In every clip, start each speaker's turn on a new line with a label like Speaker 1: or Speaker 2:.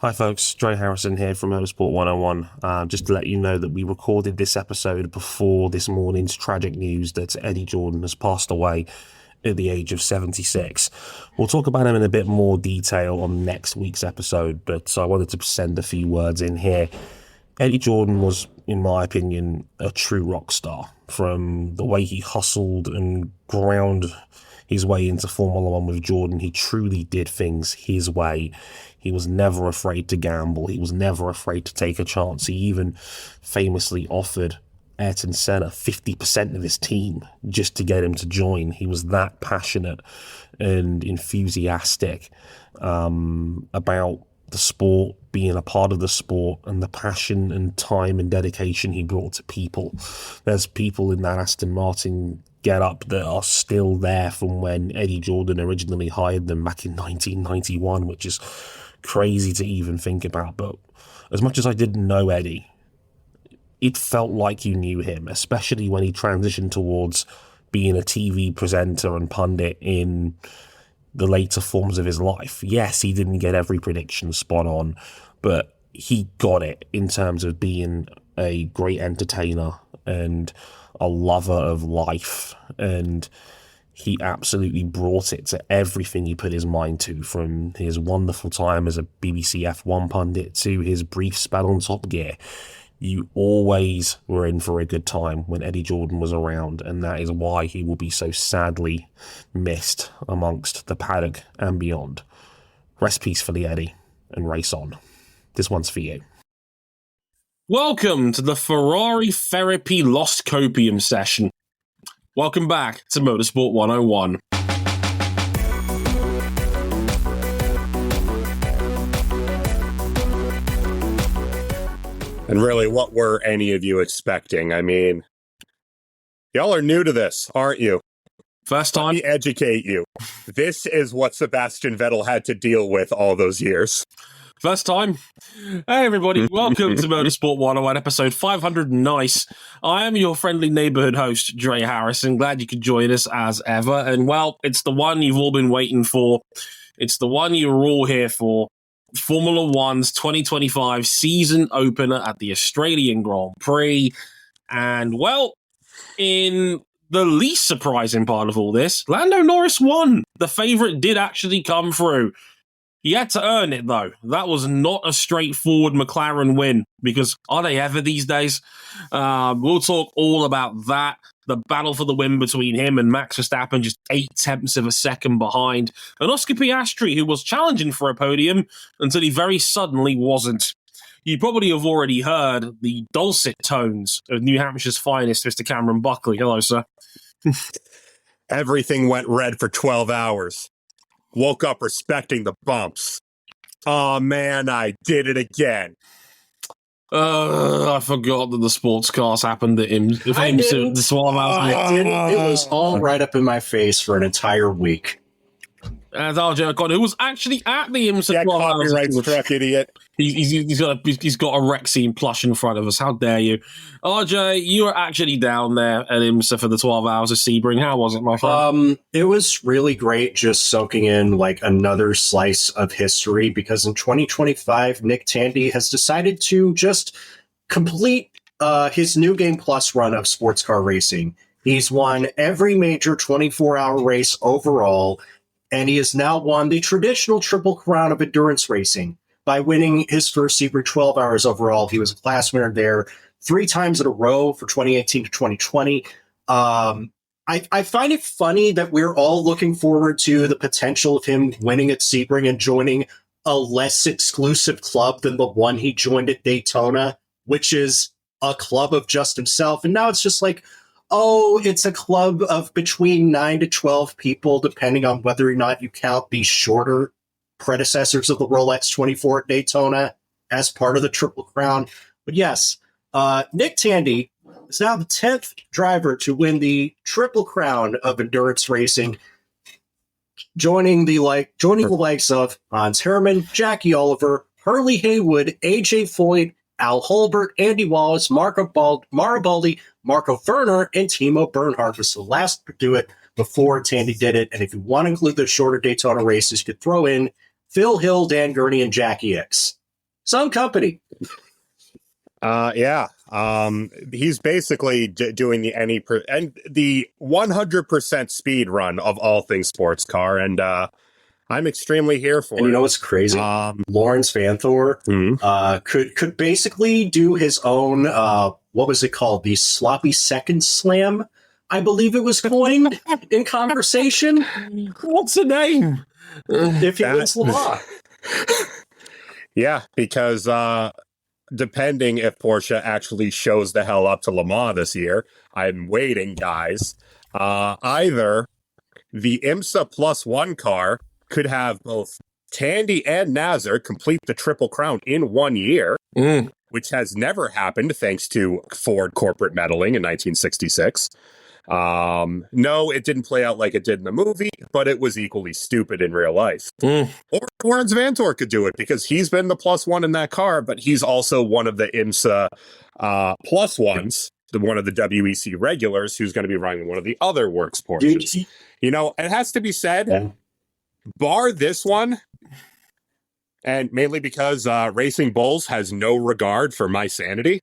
Speaker 1: Hi folks, Dre Harrison here from Motorsport 101. Just to let you know that we recorded this episode before this morning's tragic news that Eddie Jordan has passed away at the age of 76. We'll talk about him in a bit more detail on next week's episode, but I wanted to send a few words in here. Eddie Jordan was, in my opinion, a true rock star. From the way he hustled and ground his way into Formula One with Jordan, he truly did things his way. He was never afraid to gamble. He was never afraid to take a chance. He even famously offered Ayrton Senna 50% of his team just to get him to join. He was that passionate and enthusiastic about the sport, being a part of the sport, and the passion and time and dedication he brought to people. There's people in that Aston Martin get up that are still there from when Eddie Jordan originally hired them back in 1991, which is crazy to even think about. But as much as I didn't know Eddie, it felt like you knew him, especially when he transitioned towards being a TV presenter and pundit in the later forms of his life. Yes, he didn't get every prediction spot on, but he got it in terms of being a great entertainer and a lover of life, and he absolutely brought it to everything he put his mind to, from his wonderful time as a BBC F1 pundit to his brief spell on Top Gear. You always were in for a good time when Eddie Jordan was around, and that is why he will be so sadly missed amongst the paddock and beyond. Rest peacefully, Eddie, and race on. This one's for you.
Speaker 2: Welcome to the Ferrari Therapy Lost Copium session. Welcome back to Motorsport 101.
Speaker 3: And really, what were any of you expecting? I mean, y'all are new to this, aren't you?
Speaker 2: First time?
Speaker 3: Let me educate you. This is what Sebastian Vettel had to deal with all those years.
Speaker 2: First time? Hey everybody, welcome to Motorsport 101, episode 500 nice. I am your friendly neighborhood host, Dre Harrison. Glad you could join us as ever. And well, it's the one you've all been waiting for. It's the one you were all here for. Formula One's 2025 season opener at the Australian Grand Prix. And well, in the least surprising part of all this, Lando Norris won. The favourite did actually come through. He had to earn it, though. That was not a straightforward McLaren win, because are they ever these days? We'll talk all about that. The battle for the win between him and Max Verstappen, just 0.8 of a second behind. And Oscar Piastri, who was challenging for a podium until he very suddenly wasn't. You probably have already heard the dulcet tones of New Hampshire's finest, Mr. Cameron Buckley. Hello, sir.
Speaker 3: Everything went red for 12 hours. Woke up respecting the bumps. Oh man, I did it again.
Speaker 2: I forgot that the sports cars happened to him.
Speaker 4: I didn't. It was all right up in my face for an entire week.
Speaker 2: And RJ Ocon, who was actually at the IMSA.
Speaker 3: Yeah, copyright struck, idiot.
Speaker 2: He's got a Rexine plush in front of us. How dare you? RJ, you were actually down there at IMSA for the 12 hours of Sebring. How was it, my friend?
Speaker 4: It was really great just soaking in like another slice of history, because in 2025, Nick Tandy has decided to just complete his New Game Plus run of sports car racing. He's won every major 24-hour race overall, and he has now won the traditional Triple Crown of endurance racing by winning his first Sebring 12 hours overall. He was a class winner there 3 times in a row for 2018 to 2020. I find it funny that we're all looking forward to the potential of him winning at Sebring and joining a less exclusive club than the one he joined at Daytona, which is a club of just himself. And now it's just like, oh, it's a club of between 9 to 12 people, depending on whether or not you count the shorter predecessors of the Rolex 24 at Daytona as part of the Triple Crown. But yes, Nick Tandy is now the 10th driver to win the Triple Crown of endurance racing, joining the likes of Hans Herrmann, Jackie Oliver, Hurley Haywood, AJ Foyt, Al Holbert, Andy Wallace, Mara Baldi, Marco Werner, and Timo Bernhard was the last to do it before Tandy did it. And if you want to include the shorter Daytona races, you could throw in Phil Hill, Dan Gurney, and Jackie X. Some company.
Speaker 3: Yeah. He's basically doing the 100% speed run of all things sports car, and I'm extremely here for it.
Speaker 4: And you know what's crazy? Lawrence Vanthor could basically do his own, what was it called? The sloppy second slam, I believe it was coined in conversation.
Speaker 2: What's the name?
Speaker 4: If he wins Le Mans.
Speaker 3: Yeah, because depending if Porsche actually shows the hell up to Le Mans this year, I'm waiting, guys. Either the IMSA Plus One car could have both Tandy and Nazar complete the Triple Crown in 1 year, which has never happened thanks to Ford corporate meddling in 1966. No, it didn't play out like it did in the movie, but it was equally stupid in real life. Or Lawrence Vantor could do it because he's been the plus one in that car, but he's also one of the IMSA plus ones, one of the WEC regulars who's going to be running one of the other works Porsches. You know, it has to be said, bar this one, and mainly because Racing Bulls has no regard for my sanity.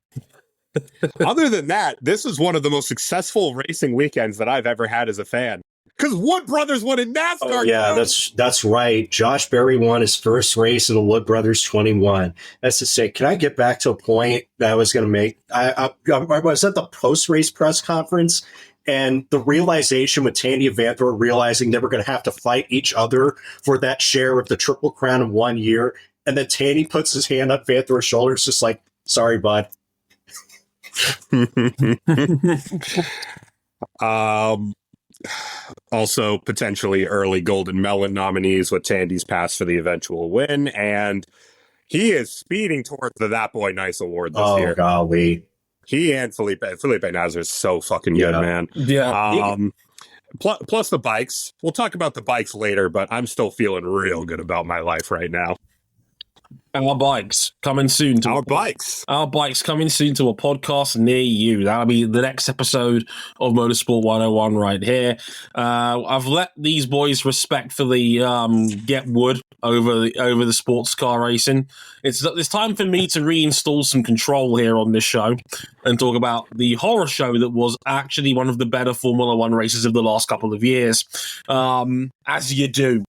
Speaker 3: Other than that, this is one of the most successful racing weekends that I've ever had as a fan. Because Wood Brothers won in NASCAR.
Speaker 4: Oh, yeah, that's right. Josh Berry won his first race in the Wood Brothers 21. That's to say, can I get back to a point that I was going to make? I was at the post-race press conference, and the realization with Tandy and Vanthor realizing they were going to have to fight each other for that share of the Triple Crown in 1 year, and then Tandy puts his hand up Vanthor's shoulder, it's just like, sorry, bud.
Speaker 3: Also potentially early Golden Melon nominees with Tandy's pass for the eventual win, and he is speeding towards the That Boy Nice award this year.
Speaker 4: Oh, golly.
Speaker 3: He and Felipe Nasr is so fucking good, man.
Speaker 2: Yeah.
Speaker 3: Plus the bikes. We'll talk about the bikes later, but I'm still feeling real good about my life right now.
Speaker 2: Our bikes coming soon.
Speaker 3: Our bikes
Speaker 2: coming soon to a podcast near you. That'll be the next episode of Motorsport 101 right here. I've let these boys respectfully get wood over the sports car racing. It's time for me to reinstall some control here on this show and talk about the horror show that was actually one of the better Formula One races of the last couple of years. As you do.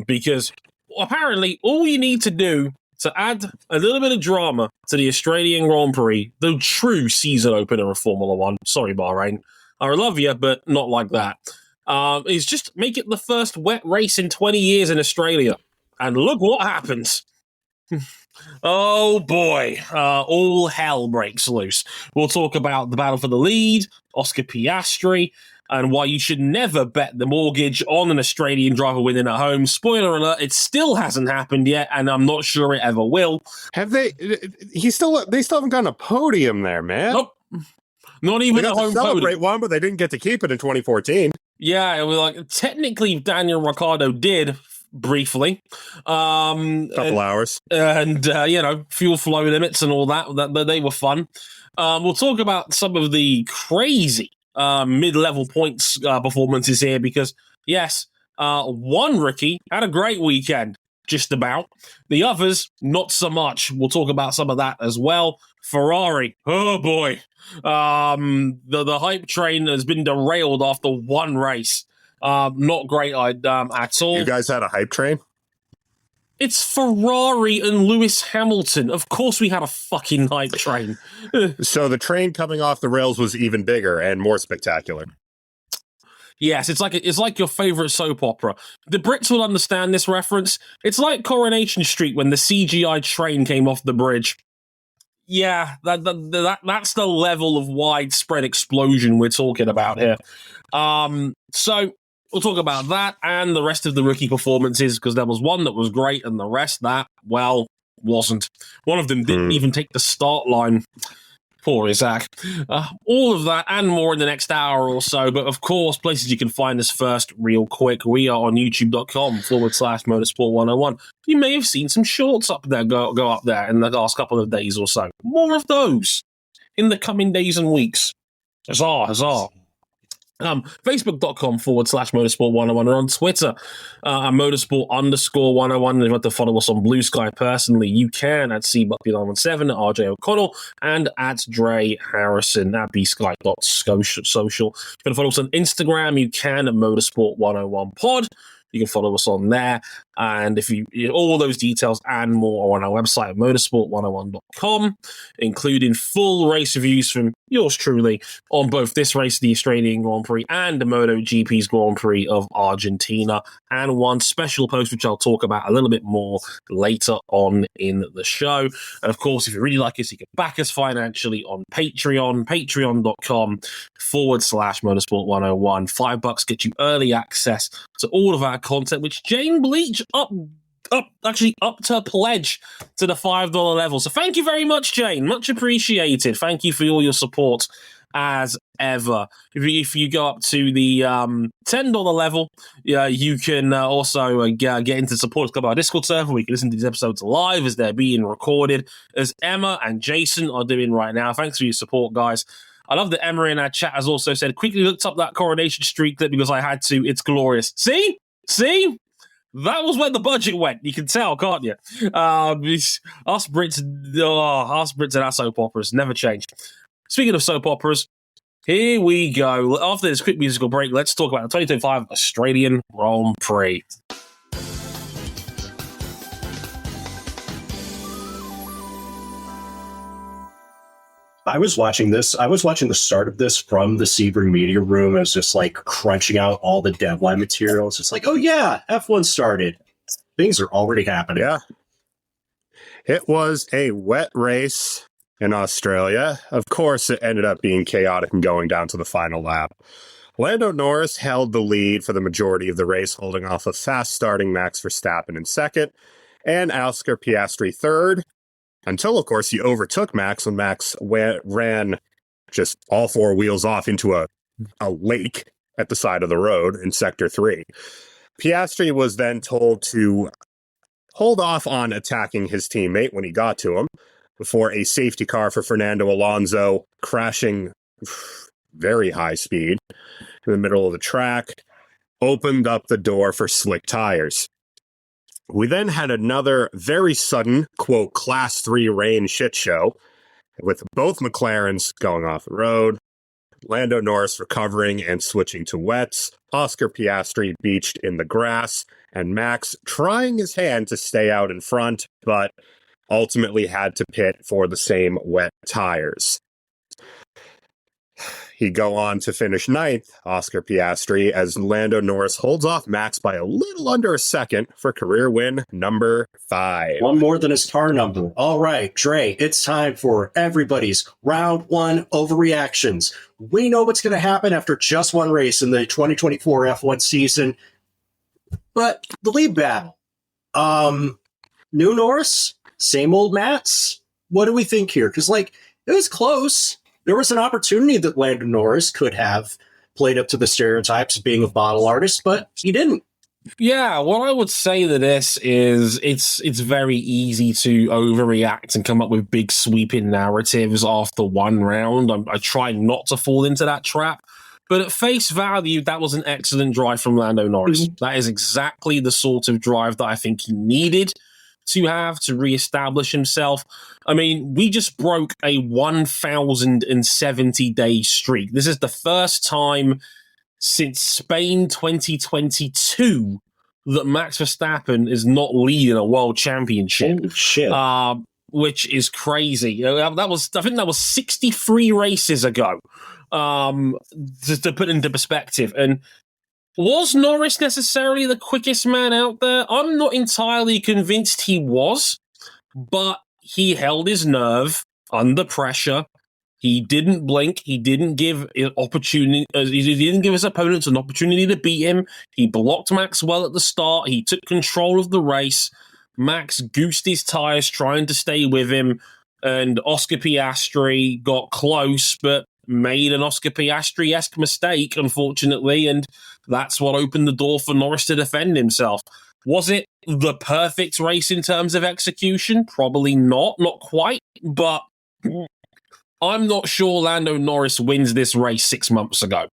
Speaker 2: Because apparently, all you need to do to add a little bit of drama to the Australian Grand Prix, the true season opener of Formula One, sorry, Bahrain, I love you, but not like that, is just make it the first wet race in 20 years in Australia. And look what happens. Oh, boy. All hell breaks loose. We'll talk about the battle for the lead, Oscar Piastri, and why you should never bet the mortgage on an Australian driver winning at home. Spoiler alert, it still hasn't happened yet, and I'm not sure it ever will.
Speaker 3: Have they? They still haven't gotten a podium there, man.
Speaker 2: Nope. Not even
Speaker 3: a home celebrate podium. One, but they didn't get to keep it in 2014.
Speaker 2: Yeah, it was like technically Daniel Ricciardo did briefly.
Speaker 3: Couple hours.
Speaker 2: And, fuel flow limits and all that they were fun. We'll talk about some of the crazy mid-level points performances here because, yes, one rookie had a great weekend, just about. The others, not so much. We'll talk about some of that as well. Ferrari, oh boy. The hype train has been derailed after one race. Not great at all.
Speaker 3: You guys had a hype train?
Speaker 2: It's Ferrari and Lewis Hamilton. Of course we had a fucking hype train.
Speaker 3: So the train coming off the rails was even bigger and more spectacular.
Speaker 2: Yes, it's like your favorite soap opera. The Brits will understand this reference. It's like Coronation Street when the CGI train came off the bridge. Yeah, that's the level of widespread explosion we're talking about here. So we'll talk about that and the rest of the rookie performances because there was one that was great and the rest that, well, wasn't. One of them didn't even take the start line. Poor Isack. All of that and more in the next hour or so. But of course, places you can find us first real quick. We are on youtube.com/motorsport 101. You may have seen some shorts up there go up there in the last couple of days or so. More of those in the coming days and weeks. Huzzah, huzzah. Facebook.com/motorsport101 and on Twitter at motorsport_101. And if you want to follow us on Blue Sky personally, you can at cbuckby917, at RJ O'Connell, and at Dre Harrison at bsky.social. If you want to follow us on Instagram, you can at motorsport101pod. You can follow us on there. And if you all those details and more are on our website at motorsport101.com, including full race reviews from yours truly on both this race, the Australian Grand Prix, and the MotoGP's Grand Prix of Argentina, and one special post which I'll talk about a little bit more later on in the show. And of course, if you really like us, you can back us financially on Patreon, patreon.com/motorsport101. $5 gets you early access to all of our content, which Jane Bleach up to pledge to the $5 level. So thank you very much, Jane. Much appreciated. Thank you for all your support as ever. If you go up to the $10 level, you can also get into the Supporters Club, our Discord server. We can listen to these episodes live as they're being recorded, as Emma and Jason are doing right now. Thanks for your support, guys. I love that Emma in our chat has also said, quickly looked up that Coronation Street clip because I had to. It's glorious. See? That was where the budget went. You can tell, can't you? Us Brits and our soap operas never change. Speaking of soap operas, here we go. After this quick musical break, let's talk about the 2025 Australian Grand Prix.
Speaker 4: I was watching this. I was watching the start of this from the Sebring Media Room. I was just like crunching out all the deadline materials. It's like, oh yeah, F1 started. Things are already happening.
Speaker 3: Yeah. It was a wet race in Australia. Of course, it ended up being chaotic and going down to the final lap. Lando Norris held the lead for the majority of the race, holding off a fast-starting Max Verstappen in second, and Oscar Piastri third, until, of course, he overtook Max when Max ran just all four wheels off into a lake at the side of the road in Sector 3. Piastri was then told to hold off on attacking his teammate when he got to him, before a safety car for Fernando Alonso crashing very high speed in the middle of the track opened up the door for slick tires. We then had another very sudden, quote, Class 3 rain shit show, with both McLarens going off the road, Lando Norris recovering and switching to wets, Oscar Piastri beached in the grass, and Max trying his hand to stay out in front, but ultimately had to pit for the same wet tires. He'd go on to finish ninth, Oscar Piastri, as Lando Norris holds off Max by a little under a second for career win number 5.
Speaker 4: One more than his car number. All right, Dre, it's time for everybody's round one overreactions. We know what's going to happen after just one race in the 2024 F1 season. But the lead battle. New Norris, same old Mats. What do we think here? Because, it was close. There was an opportunity that Lando Norris could have played up to the stereotypes of being a bottle artist, but he didn't.
Speaker 2: Yeah, what I would say to this is it's very easy to overreact and come up with big sweeping narratives after one round. I try not to fall into that trap. But at face value, that was an excellent drive from Lando Norris. Mm-hmm. That is exactly the sort of drive that I think he needed to have to reestablish himself. I mean, we just broke a 1,070-day streak. This is the first time since Spain 2022 that Max Verstappen is not leading a world championship.
Speaker 4: Holy shit.
Speaker 2: Which is crazy. I think that was 63 races ago. Just to put it into perspective. And was Norris necessarily the quickest man out there? I'm not entirely convinced he was, but he held his nerve under pressure. He didn't blink. He didn't give opportunity. He didn't give his opponents an opportunity to beat him. He blocked Max well at the start. He took control of the race. Max goosed his tires trying to stay with him, and Oscar Piastri got close, but made an Oscar Piastri-esque mistake, unfortunately, and that's what opened the door for Norris to defend himself. Was it the perfect race in terms of execution? Probably not quite, but I'm not sure Lando Norris wins this race 6 months ago.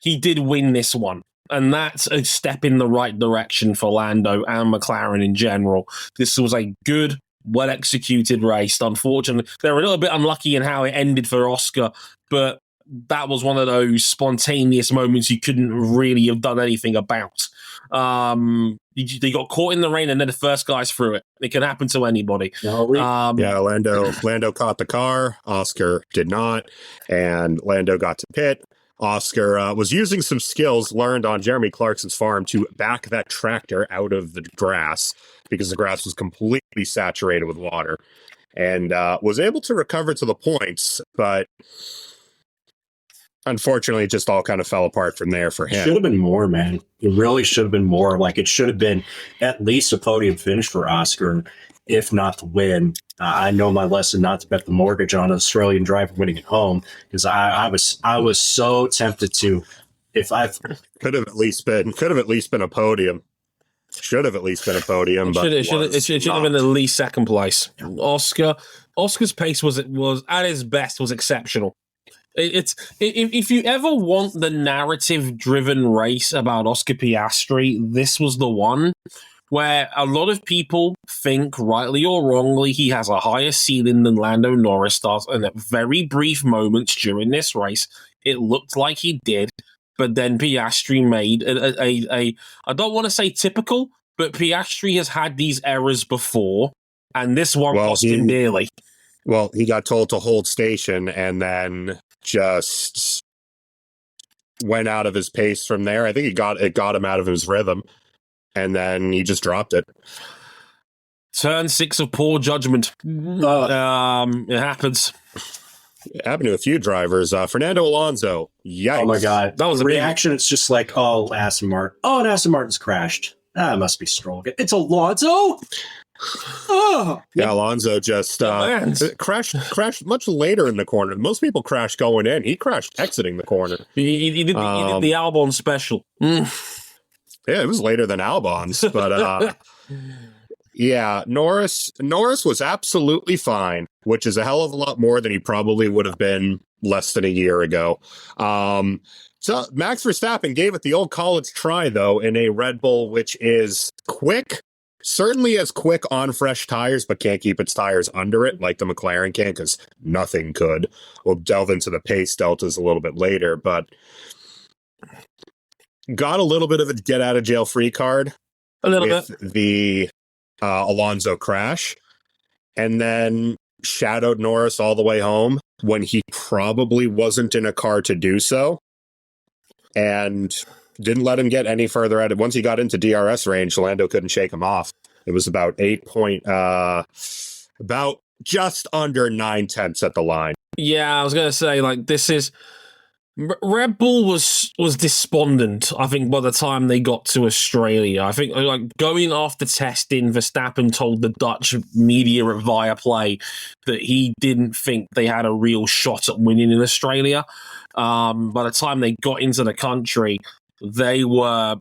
Speaker 2: he did win this one. And that's a step in the right direction for Lando and McLaren in general. This was a good, well-executed race. Unfortunately, they were a little bit unlucky in how it ended for Oscar, but that was one of those spontaneous moments you couldn't really have done anything about. They got caught in the rain and then the first guys through it. It can happen to anybody.
Speaker 3: Lando caught the car. Oscar did not. And Lando got to pit. Oscar was using some skills learned on Jeremy Clarkson's farm to back that tractor out of the grass because the grass was completely saturated with water, and was able to recover to the points, but unfortunately it just all kind of fell apart from there for him.
Speaker 4: Should have been more, man. It really should have been more. Like, it should have been at least a podium finish for Oscar, if not the win. I know my lesson not to bet the mortgage on an Australian driver winning at home, because I was so tempted to. If I
Speaker 3: could have at least been a podium. Should have at least been a podium.
Speaker 2: It should have been at least second place. Oscar's pace was at his best was exceptional. If you ever want the narrative-driven race about Oscar Piastri, this was the one. Where a lot of people think, rightly or wrongly, he has a higher ceiling than Lando Norris does, and at very brief moments during this race, it looked like he did, but then Piastri made a I don't want to say typical, but Piastri has had these errors before, and this one cost him dearly.
Speaker 3: Well, he got told to hold station, and then just went out of his pace from there. I think it got him out of his rhythm. And then he just dropped it.
Speaker 2: Turn 6 of poor judgment. It happens.
Speaker 3: It happened to a few drivers. Fernando Alonso. Yikes.
Speaker 4: Oh my God.
Speaker 2: That was a
Speaker 4: reaction. It's just like, Aston Martin. Oh, and Aston Martin's crashed. It must be Stroll. It's Alonso? Oh.
Speaker 3: Yeah, Alonso just crashed much later in the corner. Most people crash going in. He crashed exiting the corner.
Speaker 2: He did the Albon special.
Speaker 3: Yeah, it was later than Albon's, but yeah, Norris was absolutely fine, which is a hell of a lot more than he probably would have been less than a year ago. So Max Verstappen gave it the old college try, though, in a Red Bull, which is quick, certainly as quick on fresh tires, but can't keep its tires under it like the McLaren can, because nothing could. We'll delve into the pace deltas a little bit later, but got a little bit of a get-out-of-jail-free card with the Alonso crash, and then shadowed Norris all the way home when he probably wasn't in a car to do so, and didn't let him get any further at it. Once he got into DRS range, Lando couldn't shake him off. It was about about just under 9/10 at the line.
Speaker 2: Yeah, I was going to say, like, this is... Red Bull was despondent, I think, by the time they got to Australia. I think, like, going after testing, Verstappen told the Dutch media at Viaplay that he didn't think they had a real shot at winning in Australia. By the time they got into the country, they were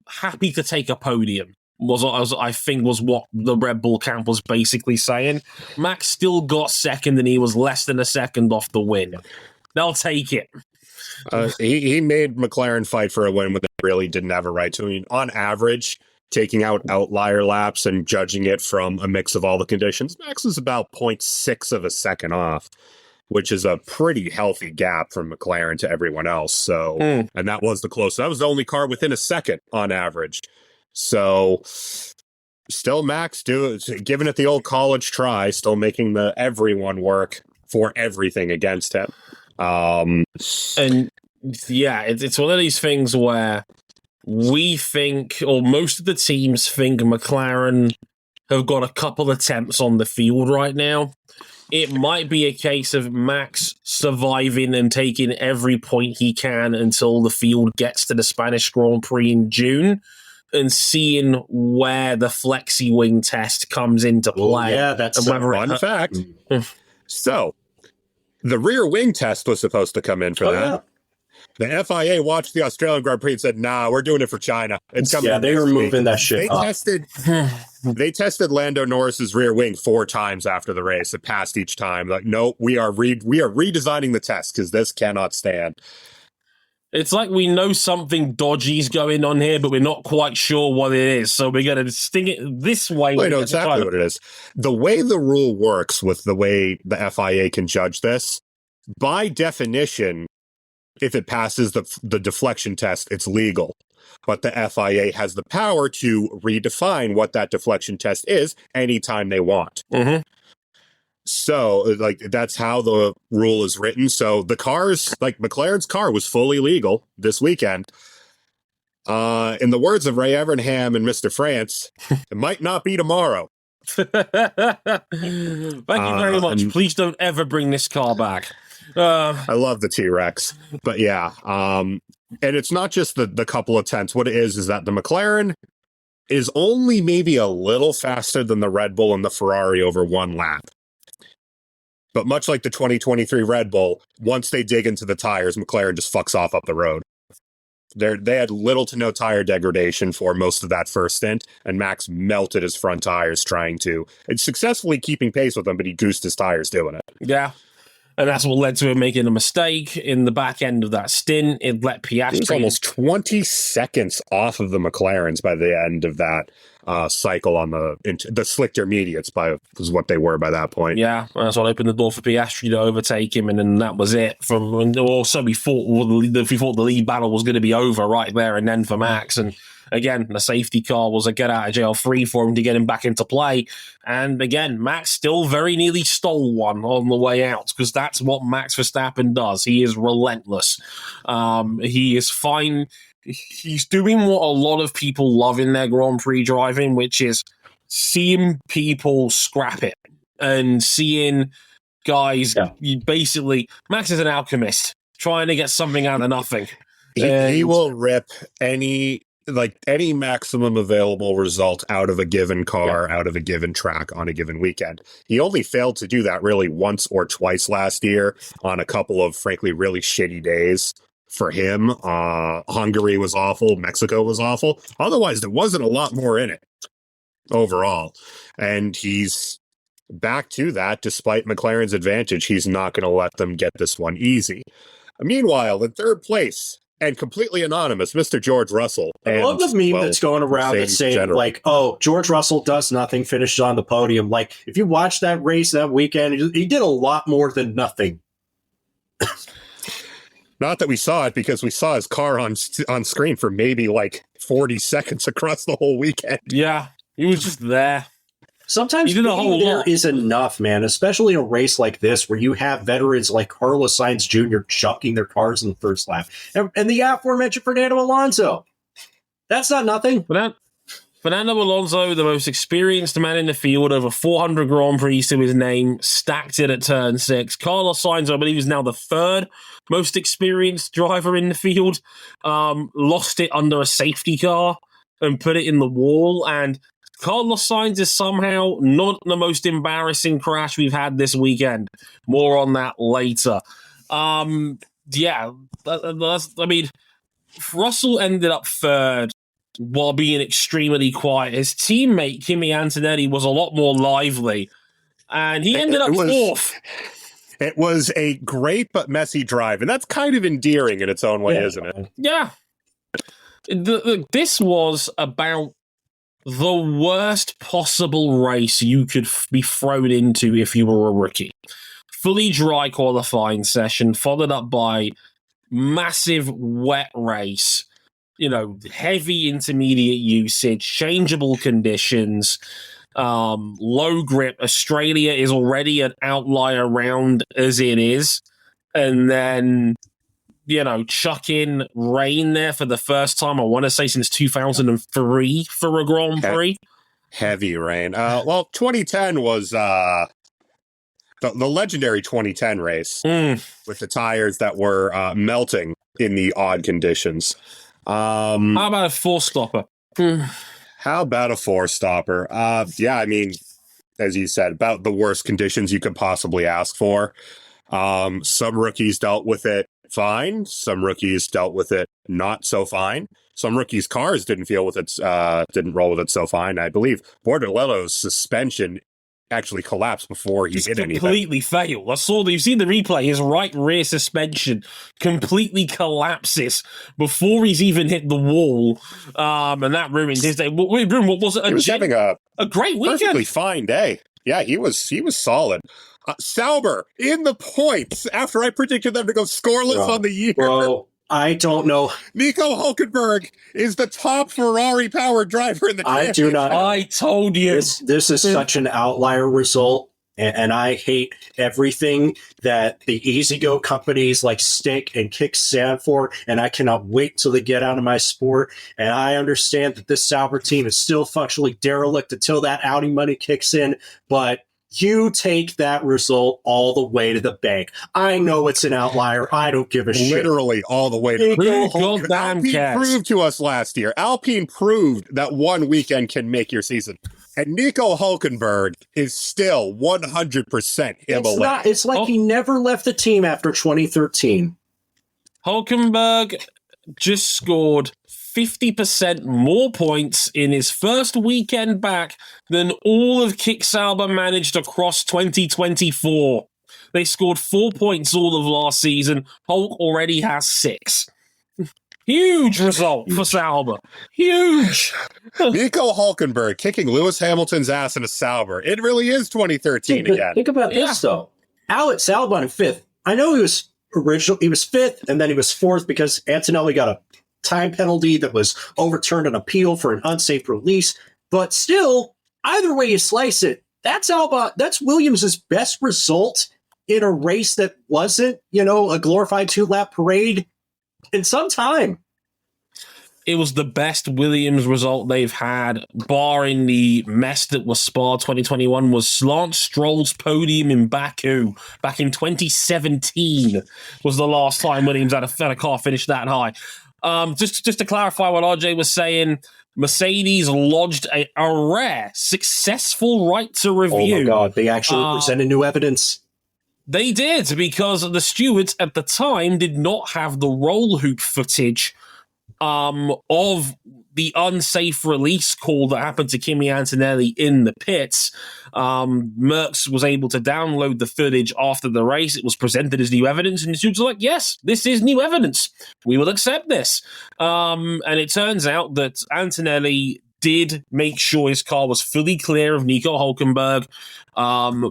Speaker 2: happy to take a podium. I think was what the Red Bull camp was basically saying. Max still got second, and he was less than a second off the win. They'll take it.
Speaker 3: He made McLaren fight for a win when they really didn't have a right to. I mean, on average, taking out outlier laps and judging it from a mix of all the conditions, Max is about 0.6 of a second off, which is a pretty healthy gap from McLaren to everyone else. So, and that was that was the only car within a second on average. So, still Max giving it the old college try, still making everyone work for everything against him.
Speaker 2: And yeah, it's one of these things where we think, or most of the teams think, McLaren have got a couple attempts on the field right now. It might be a case of Max surviving and taking every point he can until the field gets to the Spanish Grand Prix in June, and seeing where the flexi wing test comes into play.
Speaker 4: Yeah, that's
Speaker 3: a fun fact. So, the rear wing test was supposed to come in for that. Yeah. The FIA watched the Australian Grand Prix and said, "Nah, we're doing it for China." It's coming.
Speaker 4: Yeah, they were moving that shit.
Speaker 3: They tested Lando Norris's rear wing 4 times after the race. It passed each time. Like, no, we are redesigning the test because this cannot stand.
Speaker 2: It's like we know something dodgy's going on here, but we're not quite sure what it is. So we're going to sting it this way.
Speaker 3: I know exactly what it is. The way the rule works with the way the FIA can judge this, by definition, if it passes the deflection test, it's legal. But the FIA has the power to redefine what that deflection test is anytime they want.
Speaker 2: Mm-hmm.
Speaker 3: So, like, that's how the rule is written. So the cars, like McLaren's car was fully legal this weekend. In the words of Ray Evernham and Mr. France, it might not be tomorrow.
Speaker 2: Thank you very much. Please don't ever bring this car back.
Speaker 3: I love the T-Rex. But yeah, and it's not just the couple of tenths. What it is that the McLaren is only maybe a little faster than the Red Bull and the Ferrari over one lap. But much like the 2023 Red Bull, once they dig into the tires, McLaren just fucks off up the road. They had little to no tire degradation for most of that first stint, and Max melted his front tires trying to, and successfully keeping pace with them, but he goosed his tires doing it.
Speaker 2: Yeah. And that's what led to him making a mistake in the back end of that stint. It let Piastri...
Speaker 3: He was almost 20 seconds off of the McLarens by the end of that cycle on the slick intermediates was what they were by that point.
Speaker 2: Yeah, that's what opened the door for Piastri to overtake him, and then that was it. Also, we thought the lead battle was going to be over right there and then for Max, and again, the safety car was a get out of jail free for him to get him back into play. And again, Max still very nearly stole one on the way out, because that's what Max Verstappen does. He is relentless. He is fine. He's doing what a lot of people love in their Grand Prix driving, which is seeing people scrap it and seeing guys, basically, Max is an alchemist trying to get something out of nothing.
Speaker 3: He will rip any maximum available result out of a given car, out of a given track on a given weekend. He only failed to do that really once or twice last year on a couple of, frankly, really shitty days for him. Hungary was awful. Mexico was awful. Otherwise, there wasn't a lot more in it overall. And he's back to that. Despite McLaren's advantage, he's not going to let them get this one easy. Meanwhile, in third place, and completely anonymous, Mr. George Russell.
Speaker 4: I love the meme that's going around that's saying, like, oh, George Russell does nothing, finishes on the podium. Like, if you watch that race that weekend, he did a lot more than nothing.
Speaker 3: Not that we saw it, because we saw his car on screen for maybe like 40 seconds across the whole weekend.
Speaker 2: Yeah, he was just there.
Speaker 4: Sometimes being there is enough, man, especially in a race like this where you have veterans like Carlos Sainz Jr. chucking their cars in the first lap. And the aforementioned Fernando Alonso. That's not nothing.
Speaker 2: Fernando Alonso, the most experienced man in the field, over 400 Grand Prix to his name, stacked it at turn 6. Carlos Sainz, I believe, is now the third most experienced driver in the field. Lost it under a safety car and put it in the wall, and Carlos Sainz is somehow not the most embarrassing crash we've had this weekend. More on that later. Russell ended up third while being extremely quiet. His teammate, Kimi Antonelli, was a lot more lively, and he ended up fourth.
Speaker 3: It was a great but messy drive, and that's kind of endearing in its own way, isn't it?
Speaker 2: Yeah. This was about the worst possible race you could be thrown into if you were a rookie. Fully dry qualifying session, followed up by massive wet race, heavy intermediate usage, changeable conditions, low grip. Australia is already an outlier round as it is. And then, chuck in rain there for the first time, I want to say, since 2003 for a Grand Prix.
Speaker 3: Heavy rain. 2010 was the legendary 2010 race with the tires that were melting in the odd conditions.
Speaker 2: How about a four-stopper?
Speaker 3: How about a four-stopper? I mean, as you said, about the worst conditions you could possibly ask for. Some rookies dealt with it fine. Some rookies dealt with it not so fine. Some rookies' cars didn't roll with it so fine. I believe Bortoleto's suspension actually collapse before he
Speaker 2: Just
Speaker 3: hit anything.
Speaker 2: completely failed. You've seen the replay. His right rear suspension completely collapses before he's even hit the wall, and that ruined his day. What was it?
Speaker 3: He was having a
Speaker 2: great weekend.
Speaker 3: perfectly fine day. Yeah, he was solid. Sauber in the points after I predicted them to go scoreless on the year.
Speaker 4: Bro, I don't know.
Speaker 3: Nico Hulkenberg is the top Ferrari-powered driver in the
Speaker 4: I do not.
Speaker 2: I told you.
Speaker 4: This is such an outlier result, and I hate everything that the easy-go companies like Stink and Kick stand for, and I cannot wait till they get out of my sport. And I understand that this Sauber team is still functionally derelict until that Audi money kicks in, but you take that result all the way to the bank. I know it's an outlier. I don't give a shit.
Speaker 3: Literally all the way to Alpine proved to us last year. Alpine proved that one weekend can make your season. And Nico Hulkenberg is still 100% Himalaya.
Speaker 4: It's like he never left the team after 2013.
Speaker 2: Hulkenberg just scored 50% more points in his first weekend back than all of Kick Sauber managed across 2024. They scored 4 points all of last season. Hulk already has 6. Huge result for Sauber. Huge.
Speaker 3: Nico Hulkenberg kicking Lewis Hamilton's ass in a Sauber. It really is 2013 again.
Speaker 4: Think about this, though. Alex Albon in 5th. I know he was 5th, and then he was 4th because Antonelli got a time penalty that was overturned on appeal for an unsafe release. But still, either way you slice it, that's Williams' best result in a race that wasn't, a glorified 2-lap parade in some time.
Speaker 2: It was the best Williams result they've had, barring the mess that was Spa 2021, was Lance Stroll's podium in Baku back in 2017 was the last time Williams had a car finish that high. Just to clarify what RJ was saying, Mercedes lodged a rare, successful right to review.
Speaker 4: Oh my God, they actually presented new evidence.
Speaker 2: They did, because the stewards at the time did not have the roll hoop footage of the unsafe release call that happened to Kimi Antonelli in the pits. Merckx was able to download the footage after the race. It was presented as new evidence, and the stewards were like, yes, this is new evidence. We will accept this. And it turns out that Antonelli did make sure his car was fully clear of Nico Hulkenberg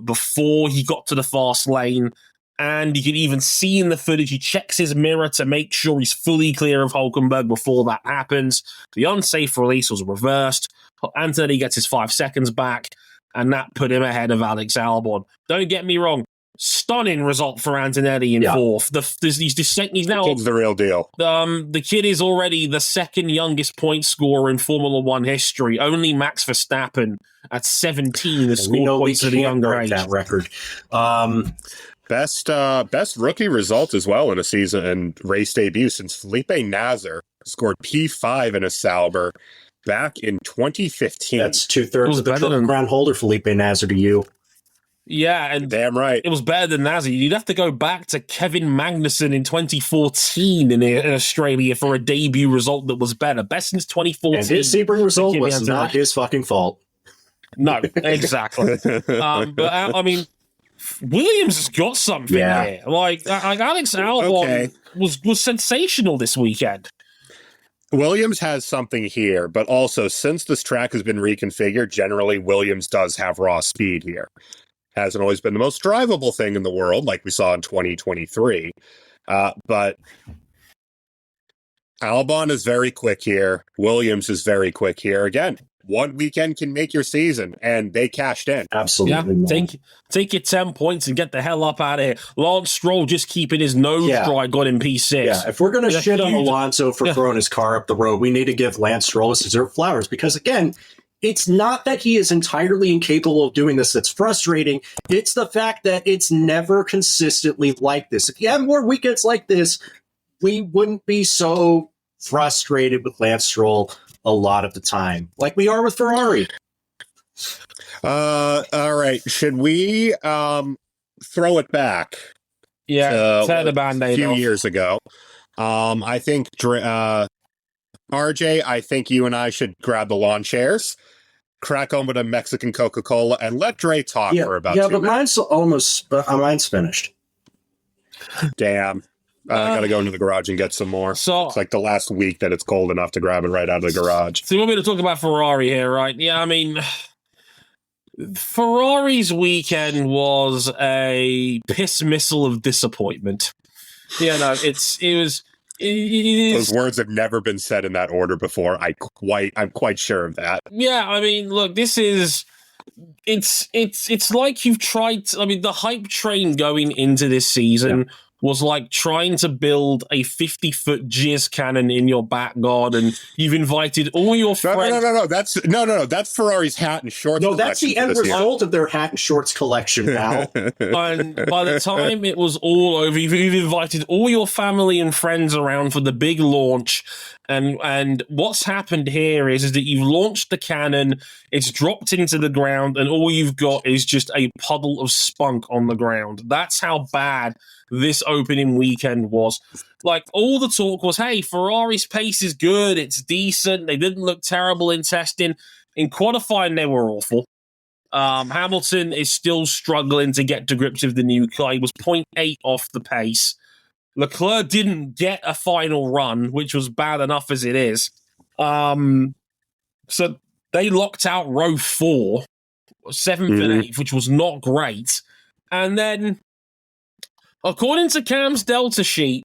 Speaker 2: before he got to the fast lane. And you can even see in the footage, he checks his mirror to make sure he's fully clear of Hulkenberg before that happens. The unsafe release was reversed. Antonelli gets his 5 seconds back, and that put him ahead of Alex Albon. Don't get me wrong. Stunning result for Antonelli in 4th. He's now...
Speaker 3: The kid's the real deal.
Speaker 2: The kid is already the second youngest point scorer in Formula One history. Only Max Verstappen at 17 has scored points at a younger age.
Speaker 4: That record.
Speaker 3: Best rookie result as well in a season and race debut since Felipe Nasr scored P5 in a Sauber back in 2015.
Speaker 4: That's 2/3 of the Triple Crown holder, Felipe Nasr, to you.
Speaker 2: Yeah, and
Speaker 3: damn right.
Speaker 2: It was better than Nasr. You'd have to go back to Kevin Magnussen in 2014 in Australia for a debut result that was better. Best since 2014.
Speaker 4: And his Sebring result was not his fucking fault.
Speaker 2: No, exactly. But I mean, Williams has got something here. Like Alex Albon was sensational this weekend.
Speaker 3: Williams has something here, but also since this track has been reconfigured, generally Williams does have raw speed here. Hasn't always been the most drivable thing in the world, like we saw in 2023. But Albon is very quick here. Williams is very quick here. Again, one weekend can make your season, and they cashed in.
Speaker 4: Absolutely.
Speaker 2: Yeah, take your 10 points and get the hell up out of here. Lance Stroll just keeping his nose dry, got in P6.
Speaker 4: Yeah, if we're going to shit on Alonso for throwing his car up the road, we need to give Lance Stroll his deserved flowers, because, again, it's not that he is entirely incapable of doing this that's frustrating. It's the fact that it's never consistently like this. If you have more weekends like this, we wouldn't be so frustrated with Lance Stroll a lot of the time, like we are with Ferrari.
Speaker 3: All right. Should we throw it back?
Speaker 2: Yeah, tear the Band-Aid
Speaker 3: a few
Speaker 2: off.
Speaker 3: years ago. I think RJ, I think you and I should grab the lawn chairs crack open a Mexican Coca-Cola, and let Dre talk for about 2
Speaker 4: but
Speaker 3: minutes.
Speaker 4: mine's finished.
Speaker 3: Damn. I gotta go into the garage and get some more.
Speaker 2: So
Speaker 3: it's like the last week that it's cold enough to grab it right out of the garage.
Speaker 2: So you want me to talk about Ferrari here, right? Yeah, I mean, Ferrari's weekend was a piss missile of disappointment. Yeah, no, it is.
Speaker 3: Those words have never been said in that order before. I'm quite sure of that.
Speaker 2: Yeah, I mean, look, this is. It's like you've tried. I mean, the hype train going into this season was like trying to build a 50-foot jizz cannon in your back garden. You've invited all your friends.
Speaker 3: No. That's Ferrari's hat and shorts.
Speaker 4: No, that's the end result of their hat and shorts collection, pal.
Speaker 2: And by the time it was all over, you've invited all your family and friends around for the big launch. And what's happened here is that you've launched the cannon, it's dropped into the ground, and all you've got is just a puddle of spunk on the ground. That's how bad this opening weekend was. Like, all the talk was, hey, Ferrari's pace is good, it's decent, they didn't look terrible in testing. In qualifying, they were awful. Hamilton is still struggling to get to grips with the new car. He was 0.8 off the pace. Leclerc didn't get a final run, which was bad enough as it is. So they locked out row 4, 7th and 8th, which was not great. And then, according to Cam's Delta sheet,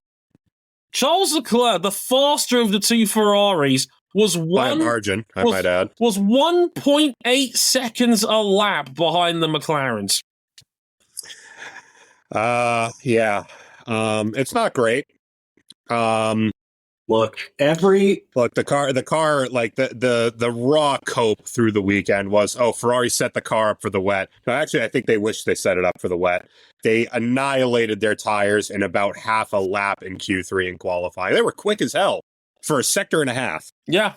Speaker 2: Charles Leclerc, the faster of the two Ferraris, was
Speaker 3: by a margin, I might add.
Speaker 2: Was 1.8 seconds a lap behind the McLarens.
Speaker 3: Yeah. It's not great.
Speaker 4: Look,
Speaker 3: the car, like the raw cope through the weekend was, Ferrari set the car up for the wet. No, actually, I think they wish they set it up for the wet. They annihilated their tires in about half a lap in Q3 in qualifying. They were quick as hell for a sector and a half.
Speaker 2: Yeah.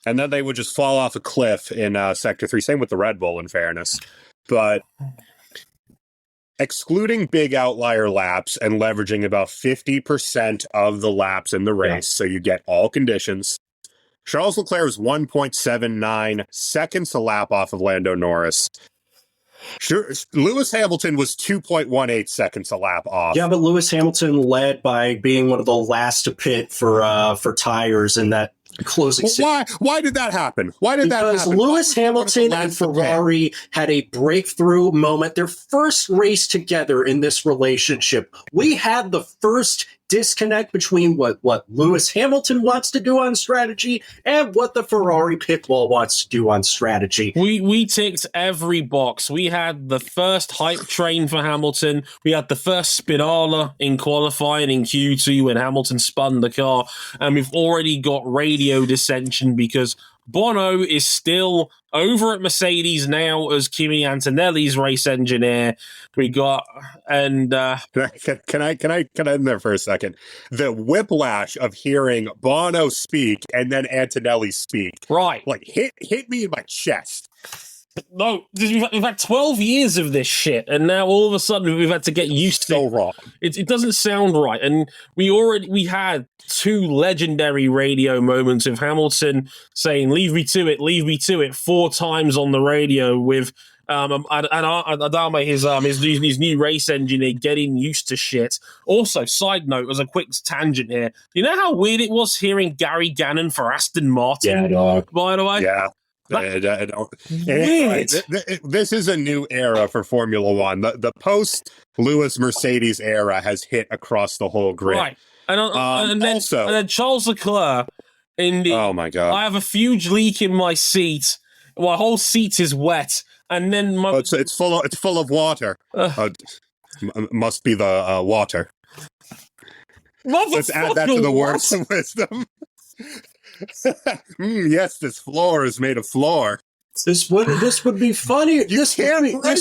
Speaker 3: And then they would just fall off a cliff in Sector 3. Same with the Red Bull, in fairness. But excluding big outlier laps and leveraging about 50% of the laps in the race, so you get all conditions, Charles Leclerc was 1.79 seconds a lap off of Lando Norris. Sure, Lewis Hamilton was 2.18 seconds a lap off.
Speaker 4: Yeah, but Lewis Hamilton led by being one of the last to pit for tires in that closing.
Speaker 3: Why did that happen? Because
Speaker 4: Lewis Hamilton and Ferrari had a breakthrough moment. Their first race together in this relationship. We had the first disconnect between what Lewis Hamilton wants to do on strategy and what the Ferrari pit wall wants to do on strategy.
Speaker 2: We ticked every box. We had the first hype train for Hamilton. We had the first spinala in qualifying in Q2 when Hamilton spun the car. And we've already got radio dissension because Bono is still over at Mercedes now as Kimi Antonelli's race engineer. We got can I in there for a second? The whiplash of hearing Bono speak and then Antonelli speak, right?
Speaker 3: Like hit me in my chest.
Speaker 2: No, we've had 12 years of this shit, and now all of a sudden we've had to get used to
Speaker 3: so wrong.
Speaker 2: It doesn't sound right, and we had 2 legendary radio moments of Hamilton saying "Leave me to it" 4 times on the radio with Adama, his new race engineer, getting used to shit. Also, side note, as a quick tangent here, you know how weird it was hearing Gary Gannon for Aston Martin?
Speaker 4: Yeah, dog.
Speaker 2: By the way,
Speaker 3: yeah. This is a new era for Formula One. The post-Lewis Mercedes era has hit across the whole grid.
Speaker 2: Right. And then Charles Leclerc oh my God. I have a huge leak in my seat. My whole seat is wet. And then
Speaker 3: it's full of water. Must be the water. Let's add that to the words of wisdom. Yes, this floor is made of floor.
Speaker 4: This would be funnier. This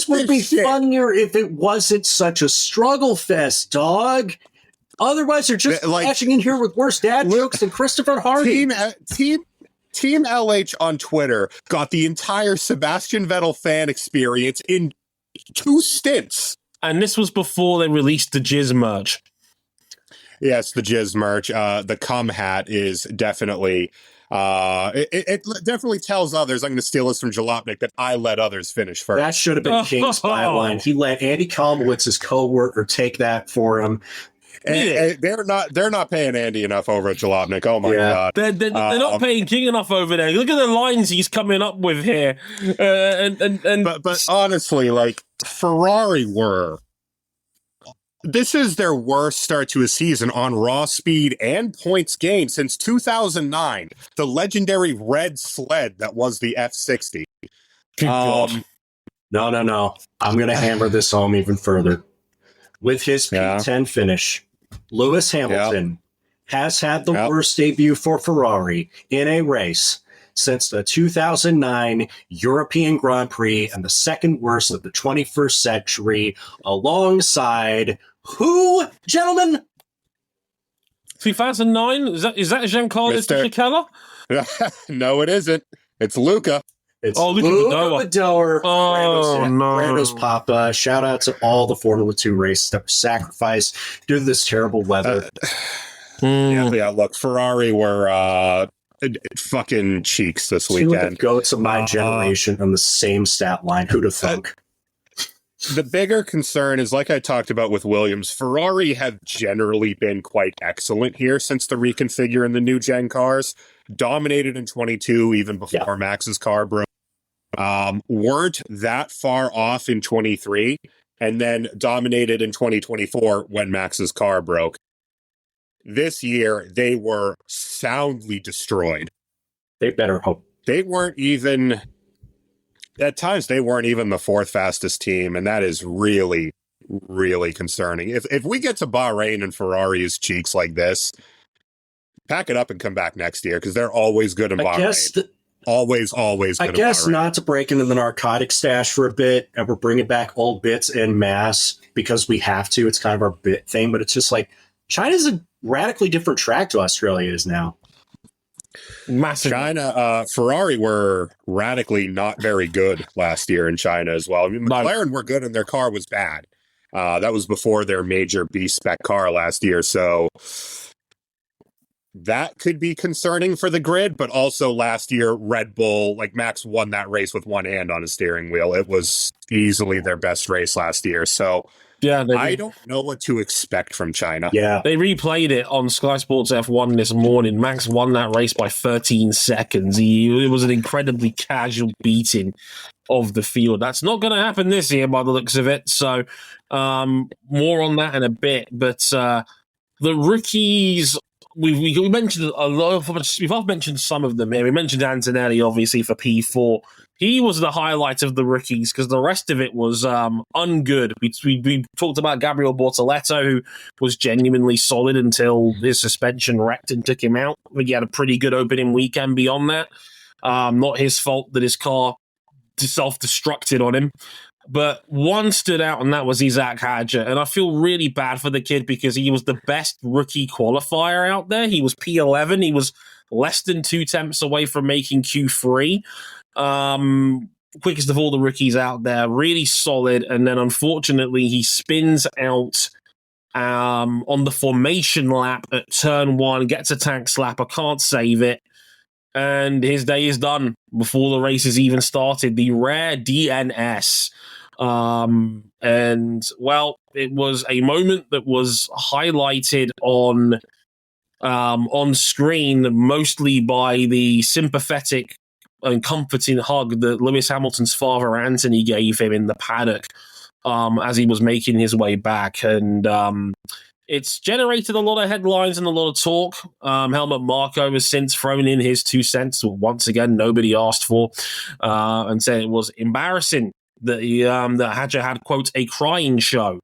Speaker 4: would be funnier if it wasn't such a struggle fest, dog. Otherwise, they're just flashing in here with worse dad jokes than Christopher Hardy.
Speaker 3: Team LH on Twitter got the entire Sebastian Vettel fan experience in 2 stints.
Speaker 2: And this was before they released the Jizz merch.
Speaker 3: Yes, the Jizz merch. The cum hat is definitely It definitely tells others, I'm going to steal this from Jalopnik, that I let others finish first.
Speaker 4: That should have been King's byline. He let Andy Kolmowitz, his co-worker, take that for him.
Speaker 3: And they're not paying Andy enough over at Jalopnik. Oh my god,
Speaker 2: they're not paying King enough over there. Look at the lines he's coming up with here.
Speaker 3: But honestly, like Ferrari this is their worst start to a season on raw speed and points gained since 2009, the legendary red sled that was the F60.
Speaker 2: God.
Speaker 4: No. I'm going to hammer this home even further. With his P10 finish, Lewis Hamilton has had the worst debut for Ferrari in a race since the 2009 European Grand Prix, and the second worst of the 21st century, alongside who, gentlemen?
Speaker 2: 2009? Is that Giancarlo Fisichella?
Speaker 3: No, it isn't. It's Luca.
Speaker 4: It's
Speaker 2: Luca
Speaker 4: Badoer.
Speaker 2: Oh, no.
Speaker 4: Brando's papa. Shout out to all the Formula 2 races that were sacrificed due to this terrible weather.
Speaker 3: Look, Ferrari were fucking cheeks this weekend.
Speaker 4: Two of the goats of my generation on the same stat line. Who'd have thunk?
Speaker 3: The bigger concern is, like I talked about with Williams, Ferrari have generally been quite excellent here since the reconfigure in the new gen cars. Dominated in 22, even before Max's car broke. Weren't that far off in 23, and then dominated in 2024 when Max's car broke. This year, they were soundly destroyed.
Speaker 4: They better hope.
Speaker 3: They weren't even... At times, they weren't even the fourth fastest team, and that is really, really concerning. If we get to Bahrain and Ferrari's cheeks like this, pack it up and come back next year, because they're always good in Bahrain. Always good in Bahrain.
Speaker 4: I guess not to break into the narcotic stash for a bit, and we're bringing back old bits en masse because we have to. It's kind of our bit thing, but it's just like China's a radically different track to Australia is now.
Speaker 2: Massive.
Speaker 3: China, Ferrari were radically not very good last year in China as well. I mean, McLaren were good and their car was bad. That was before their major B-spec car last year, so that could be concerning for the grid, but also last year, Red Bull, like Max won that race with one hand on his steering wheel. It was easily their best race last year, so I don't know what to expect from China.
Speaker 4: Yeah.
Speaker 2: They replayed it on Sky Sports F1 this morning. Max won that race by 13 seconds. It was an incredibly casual beating of the field. That's not going to happen this year by the looks of it. So more on that in a bit. But the rookies, we mentioned a lot of, we've mentioned some of them here. We mentioned Antonelli, obviously, for P4. He was the highlight of the rookies because the rest of it was ungood. We talked about Gabriel Bortoleto, who was genuinely solid until his suspension wrecked and took him out. He had a pretty good opening weekend beyond that. Not his fault that his car self-destructed on him. But one stood out, and that was Isack Hadjar. And I feel really bad for the kid because he was the best rookie qualifier out there. He was P11. He was less than 2 tenths away from making Q3. Quickest of all the rookies out there, really solid, and then unfortunately he spins out on the formation lap at turn 1, gets a tank slapper, can't save it, and his day is done before the race has even started. The rare DNS. And well, it was a moment that was highlighted on screen mostly by the sympathetic and comforting hug that Lewis Hamilton's father, Anthony, gave him in the paddock as he was making his way back. And it's generated a lot of headlines and a lot of talk. Helmut Marko has since thrown in his 2 cents, once again, nobody asked for, and said it was embarrassing that that Hadjar had, quote, a crying show,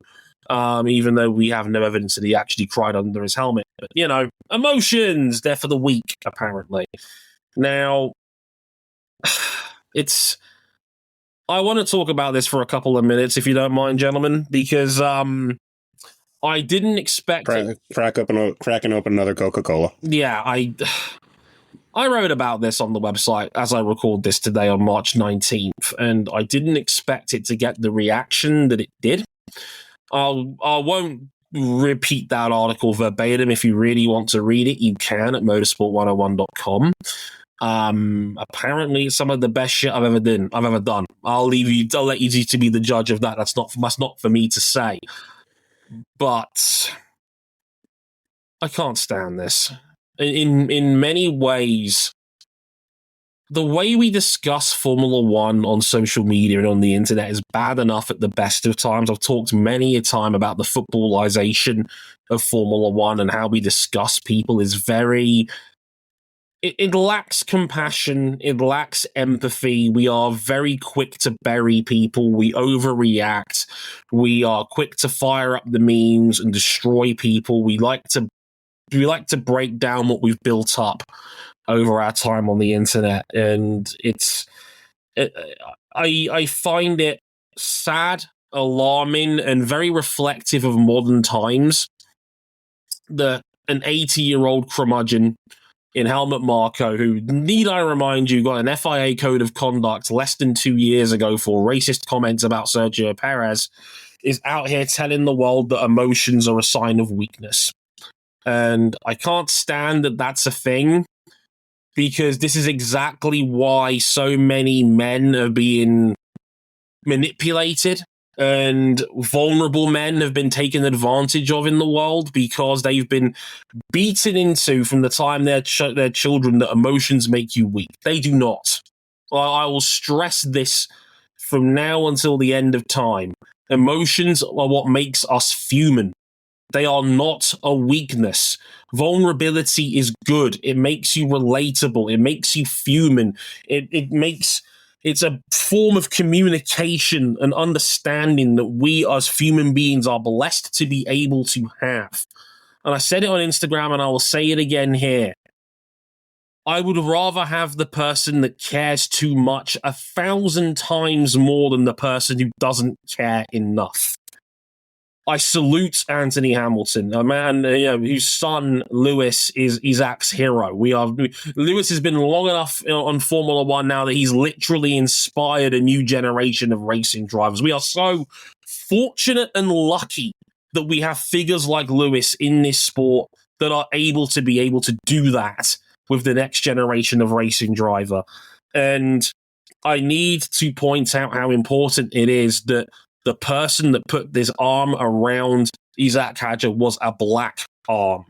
Speaker 2: even though we have no evidence that he actually cried under his helmet. But, you know, emotions, they're for the weak, apparently. Now, I want to talk about this for a couple of minutes, if you don't mind, gentlemen, because I didn't expect
Speaker 3: cracking open another Coca-Cola.
Speaker 2: Yeah, I wrote about this on the website as I record this today on March 19th, and I didn't expect it to get the reaction that it did. I won't repeat that article verbatim. If you really want to read it, you can at motorsport101.com. Apparently it's some of the best shit I've ever done. I'll let you to be the judge of that. That's not for me to say. But I can't stand this. In many ways, the way we discuss Formula One on social media and on the internet is bad enough at the best of times. I've talked many a time about the footballization of Formula One and how we discuss people is very... It lacks compassion. It lacks empathy. We are very quick to bury people. We overreact. We are quick to fire up the memes and destroy people. We like to break down what we've built up over our time on the internet, and I find it sad, alarming, and very reflective of modern times that an 80-year-old curmudgeon in Helmut Marko, who, need I remind you, got an FIA code of conduct less than 2 years ago for racist comments about Sergio Perez, is out here telling the world that emotions are a sign of weakness. And I can't stand that that's a thing, because this is exactly why so many men are being manipulated and vulnerable men have been taken advantage of in the world, because they've been beaten into from the time they're children that emotions make you weak. They do not. I will stress this from now until the end of time. Emotions are what makes us human. They are not a weakness. Vulnerability is good. It makes you relatable. It makes you human. It's a form of communication and understanding that we as human beings are blessed to be able to have. And I said it on Instagram and I will say it again here. I would rather have the person that cares too much 1,000 times more than the person who doesn't care enough. I salute Anthony Hamilton, a man whose son Lewis is Isack's hero. Lewis has been long enough on Formula One now that he's literally inspired a new generation of racing drivers. We are so fortunate and lucky that we have figures like Lewis in this sport that are able to do that with the next generation of racing driver. And I need to point out how important it is that the person that put this arm around Isack Hadjar was a black arm.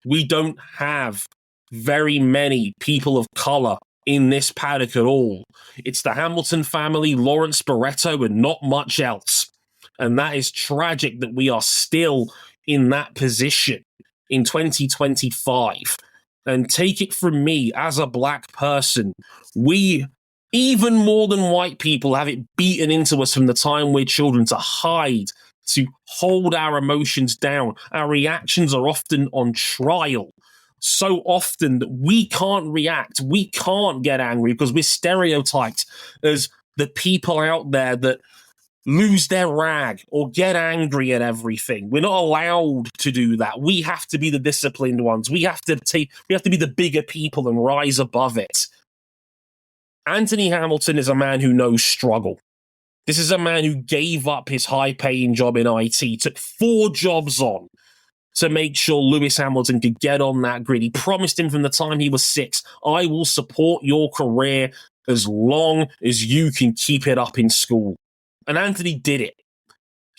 Speaker 2: We don't have very many people of color in this paddock at all. It's the Hamilton family, Lawrence Barretto, and not much else. And that is tragic that we are still in that position in 2025. And take it from me, as a black person, we, even more than white people, have it beaten into us from the time we're children to hide, to hold our emotions down. Our reactions are often on trial. So often that we can't react, we can't get angry because we're stereotyped as the people out there that lose their rag or get angry at everything. We're not allowed to do that. We have to be the disciplined ones. We have to be the bigger people and rise above it. Anthony Hamilton is a man who knows struggle. This is a man who gave up his high-paying job in IT, took 4 jobs on to make sure Lewis Hamilton could get on that grid. He promised him from the time he was 6, I will support your career as long as you can keep it up in school. And Anthony did it.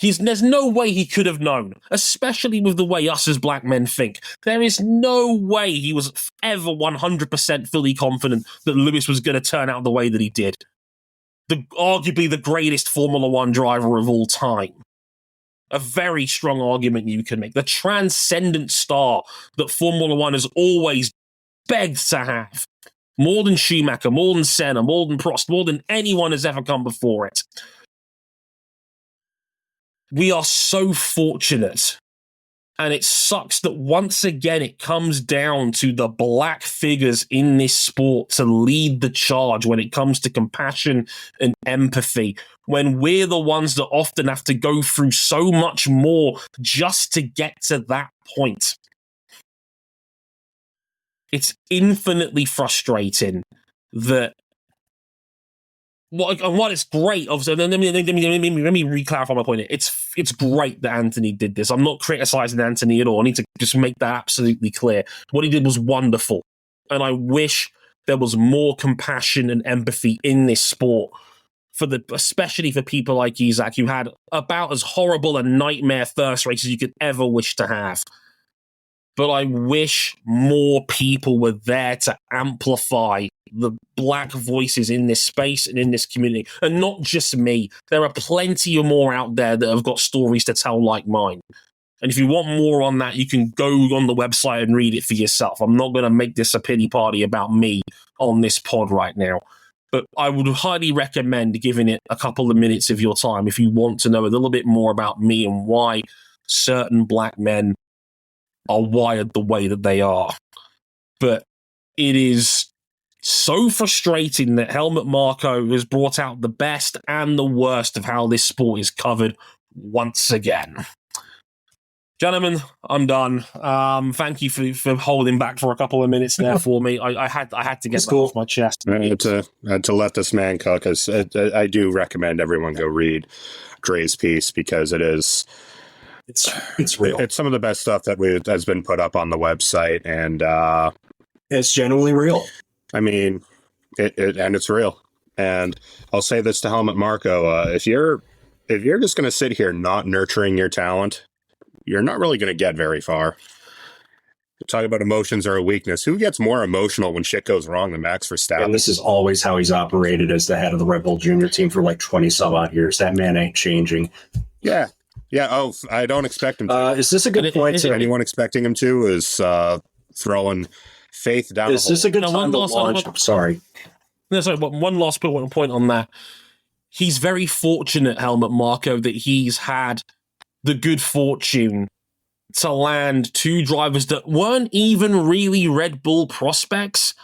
Speaker 2: There's no way he could have known, especially with the way us as black men think. There is no way he was ever 100% fully confident that Lewis was going to turn out the way that he did. Arguably the greatest Formula One driver of all time. A very strong argument you can make. The transcendent star that Formula One has always begged to have. More than Schumacher, more than Senna, more than Prost, more than anyone has ever come before it. We are so fortunate, and it sucks that once again it comes down to the black figures in this sport to lead the charge when it comes to compassion and empathy, when we're the ones that often have to go through so much more just to get to that point. It's infinitely frustrating that what is great, obviously, let me re-clarify my point. It's great that Anthony did this. I'm not criticizing Anthony at all. I need to just make that absolutely clear. What he did was wonderful. And I wish there was more compassion and empathy in this sport especially for people like Isack, who had about as horrible a nightmare first race as you could ever wish to have. But I wish more people were there to amplify the black voices in this space and in this community. And not just me. There are plenty more out there that have got stories to tell like mine. And if you want more on that, you can go on the website and read it for yourself. I'm not going to make this a pity party about me on this pod right now. But I would highly recommend giving it a couple of minutes of your time if you want to know a little bit more about me and why certain black men are wired the way that they are. But it is so frustrating that Helmut Marko has brought out the best and the worst of how this sport is covered once again. Gentlemen, I'm done. Thank you for holding back for a couple of minutes there for me. I had to get that off my chest.
Speaker 3: I had to let this man cook. I do recommend everyone go read Dre's piece because it's real. It's some of the best stuff that has been put up on the website, and
Speaker 4: it's genuinely real.
Speaker 3: I mean, it's real. And I'll say this to Helmut Marko: if you're just going to sit here not nurturing your talent, you're not really going to get very far. Talk about emotions are a weakness. Who gets more emotional when shit goes wrong than Max Verstappen?
Speaker 4: And this is always how he's operated as the head of the Red Bull Junior team for like 20 some odd years. That man ain't changing.
Speaker 3: Yeah. Oh, I don't expect him to.
Speaker 4: Is this a good point?
Speaker 3: Anyone expecting him to is throwing faith down.
Speaker 4: Is this a good time to launch? Sorry.
Speaker 2: No, sorry. One last point on that. He's very fortunate, Helmut Marko, that he's had the good fortune to land two drivers that weren't even really Red Bull prospects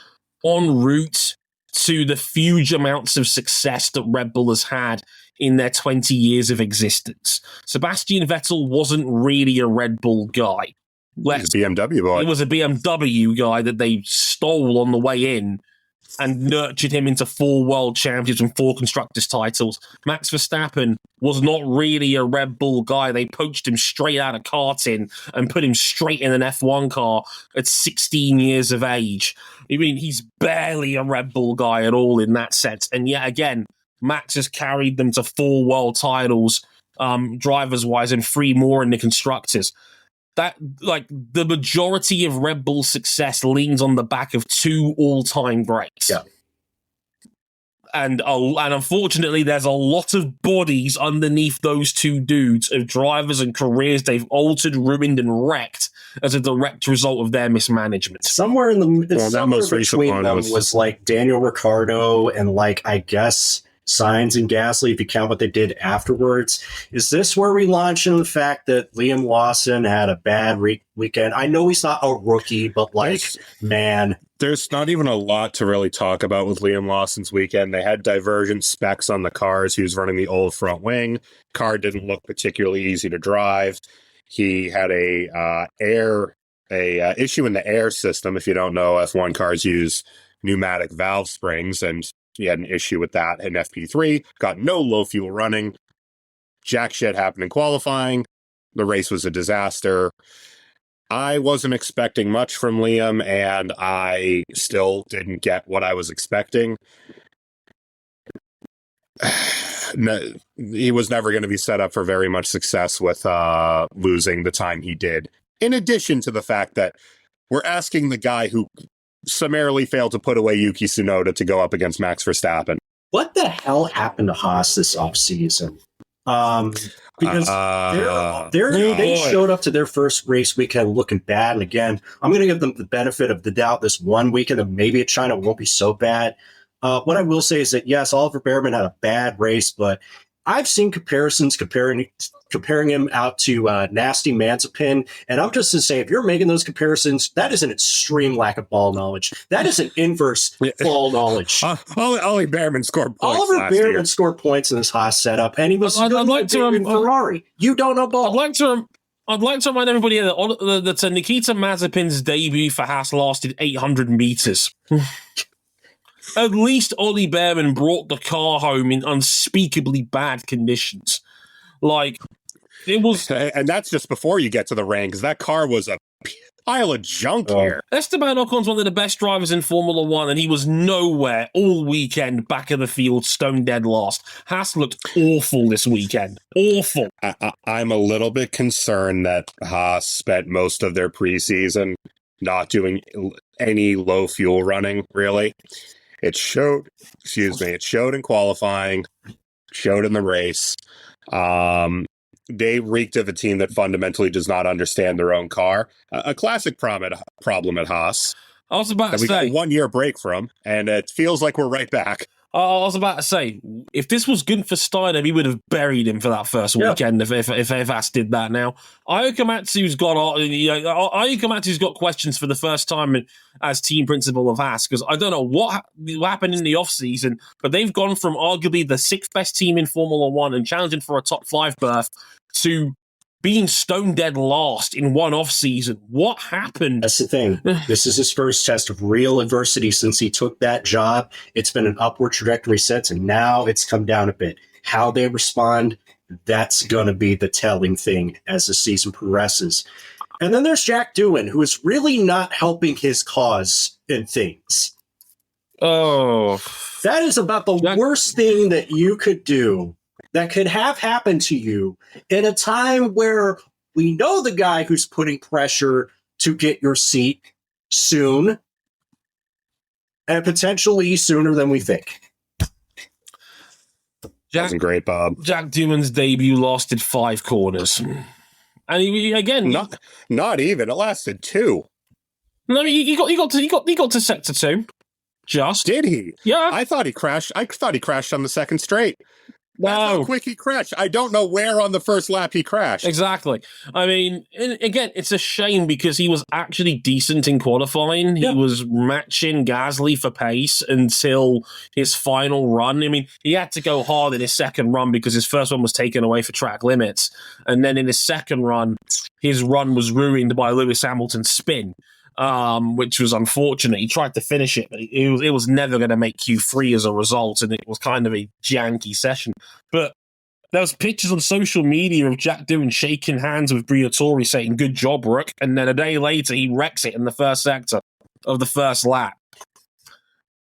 Speaker 2: en route to the huge amounts of success that Red Bull has had in their 20 years of existence. Sebastian Vettel wasn't really a Red Bull guy.
Speaker 3: He's a BMW boy.
Speaker 2: He was a BMW guy that they stole on the way in and nurtured him into 4 world championships and 4 constructors titles. Max Verstappen was not really a Red Bull guy. They poached him straight out of karting and put him straight in an F1 car at 16 years of age. I mean, he's barely a Red Bull guy at all in that sense. And yet again, Max has carried them to 4 world titles, drivers-wise, and 3 more in the constructors. That, like, the majority of Red Bull's success leans on the back of 2 all-time greats.
Speaker 4: Yeah.
Speaker 2: And unfortunately, there's a lot of bodies underneath those 2 dudes of drivers and careers they've altered, ruined, and wrecked as a direct result of their mismanagement.
Speaker 4: Somewhere in between them was like Daniel Ricciardo and, like, I guess Sainz and Gasly, if you count what they did afterwards. Is this where we launch into the fact that Liam Lawson had a bad weekend? I know he's not a rookie, but
Speaker 3: there's not even a lot to really talk about with Liam Lawson's weekend. They had divergent specs on the cars. He was running the old front wing. Car didn't look particularly easy to drive. He had a issue in the air system. If you don't know, F1 cars use pneumatic valve springs, and he had an issue with that in FP3, got no low fuel running. Jack shit happened in qualifying. The race was a disaster. I wasn't expecting much from Liam, and I still didn't get what I was expecting. No, he was never going to be set up for very much success with losing the time he did. In addition to the fact that we're asking the guy who summarily failed to put away Yuki Tsunoda to go up against Max Verstappen.
Speaker 4: What the hell happened to Haas this offseason? Because they showed up to their first race weekend looking bad. And again, I'm going to give them the benefit of the doubt this one weekend, and maybe at China won't be so bad. What I will say is that, yes, Oliver Behrman had a bad race, but I've seen comparisons comparing him out to Nasty Mazepin, and I'm just to say, if you're making those comparisons, that is an extreme lack of ball knowledge. That is an inverse ball knowledge.
Speaker 3: Ollie Behrman scored points.
Speaker 4: Oliver Behrman scored points in this Haas setup, and he was
Speaker 2: I'd like to
Speaker 4: in Ferrari. You don't know ball.
Speaker 2: I'd like to remind everybody that Nikita Mazepin's debut for Haas lasted 800 meters. At least Ollie Behrman brought the car home in unspeakably bad conditions. Like, it was...
Speaker 3: And that's just before you get to the rain, because that car was a pile of junk
Speaker 4: Oh.
Speaker 3: here.
Speaker 2: Esteban Ocon's one of the best drivers in Formula One, and he was nowhere all weekend, back of the field, stone dead last. Haas looked awful this weekend. Awful.
Speaker 3: I'm a little bit concerned that Haas spent most of their preseason not doing any low fuel running, really. It showed in qualifying, showed in the race. They reeked of a team that fundamentally does not understand their own car. A classic problem at Haas
Speaker 2: I was about
Speaker 3: that
Speaker 2: to
Speaker 3: we got
Speaker 2: say,
Speaker 3: a 1 year break from, and it feels like we're right back.
Speaker 2: if this was good for Steiner, we would have buried him for that first weekend if Haas did that now. Ayuka Matsu's got questions for the first time as team principal of Haas, because I don't know what happened in the offseason, but they've gone from arguably the 6th best team in Formula One and challenging for a top 5 berth to being stone dead last in one off-season. What happened?
Speaker 4: That's the thing. This is his first test of real adversity since he took that job. It's been an upward trajectory since, and now it's come down a bit. How they respond, that's going to be the telling thing as the season progresses. And then there's Jack Doohan, who is really not helping his cause in things.
Speaker 2: Oh,
Speaker 4: That is about the worst thing that you could do, that could have happened to you in a time where we know the guy who's putting pressure to get your seat soon, and potentially sooner than we think.
Speaker 3: Wasn't great, Bob.
Speaker 2: Jack Doohan's debut lasted 5 corners. And he again,
Speaker 3: Not even. It lasted 2.
Speaker 2: no, he got to sector 2. Just
Speaker 3: Did he?
Speaker 2: yeah.
Speaker 3: I thought he crashed on the second straight. That's how
Speaker 2: No,
Speaker 3: quick he crashed. I don't know where on the first lap he crashed.
Speaker 2: exactly. I mean, again, it's a shame because he was actually decent in qualifying.
Speaker 4: Yeah.
Speaker 2: He was matching Gasly for pace until his final run. I mean, he had to go hard in his second run because his first one was taken away for track limits. And then in his second run, his run was ruined by Lewis Hamilton's spin, which was unfortunate. He tried to finish it, but it was never going to make Q3 as a result, and it was kind of a janky session. But there was pictures on social media of Jack Doohan shaking hands with Briatore saying, "Good job, Rook," and then a day later he wrecks it in the first sector of the first lap.